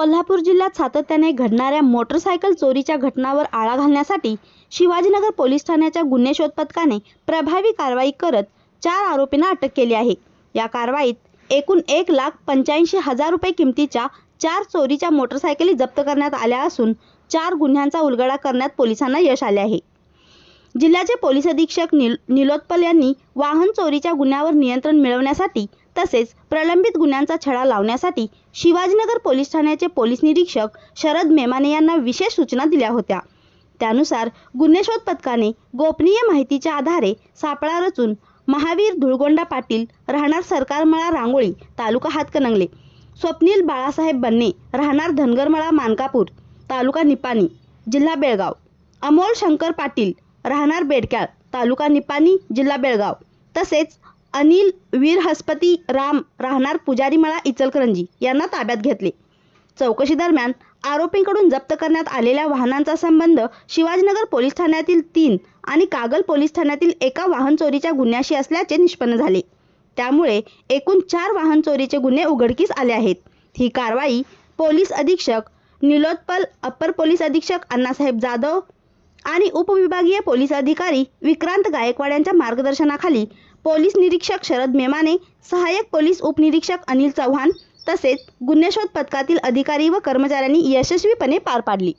कोल्हापूर जिल्ह्यात सातत्याने घडणाऱ्या मोटरसायकल चोरीच्या घटनांवर आळा घालण्यासाठी शिवाजीनगर पोलीस ठाण्याच्या गुन्हे शोध पथकाने प्रभावी कारवाई करत 4 आरोपींना अटक केली आहे। या कारवाईत एकूण 1,85,000 रुपये किमतीच्या 4 चोरीच्या मोटरसायकली जप्त करण्यात आल्या असून 4 गुन्ह्यांचा उलगडा करण्यात पोलिसांना यश आले आहे। जिल्ह्याचे पोलीस अधीक्षक निलोत्पल यांनी वाहन चोरीच्या गुन्ह्यावर नियंत्रण मिळवण्यासाठी तसेच प्रलंबित गुन्ह्यांचा छडा लावण्यासाठी शिवाजीनगर पोलीस ठाण्याचे पोलीस निरीक्षक शरद मेमाने यांना विशेष सूचना दिल्या होत्या। त्यानुसार गुन्हे शोध पथकाने गोपनीय माहितीच्या आधारे सापळा रचून महावीर धुळगोंडा पाटील राहणार सरकारमळा रांगोळी तालुका हातकणंगले, स्वप्नील बाळासाहेब बन्ने राहणार धनगरमळा मानकापूर तालुका निपाणी जिल्हा बेळगाव, अमोल शंकर पाटील राहणार बेडक्याळ तालुका निपाणी जिल्हा बेळगाव तसेच अनिल वीरहस्पती राम राहणार पुजारीमळा इचलकरंजी यांना ताब्यात घेतले। चौकशी दरम्यान आरोपींकडून जप्त करण्यात आलेल्या वाहनांचा संबंध शिवाजीनगर पोलीस ठाण्यातील 3 आणि कागल पोलीस ठाण्यातील 1 वाहन चोरीच्या गुन्ह्याशी असल्याचे निष्पन्न झाले। त्यामुळे एकूण 4 वाहन चोरीचे गुन्हे उघडकीस आले आहेत। ही कारवाई पोलीस अधीक्षक निलोत्पल, अप्पर पोलीस अधीक्षक अण्णासाहेब जाधव आणि उपविभागीय पोलीस अधिकारी विक्रांत गायकवाड यांच्या मार्गदर्शनाखाली पोलीस निरीक्षक शरद मेमाने, सहाय्यक पोलीस उपनिरीक्षक अनिल चव्हाण तसेच गुन्हे शोध पथकातील अधिकारी व कर्मचाऱ्यांनी यशस्वीपणे पार पाडली।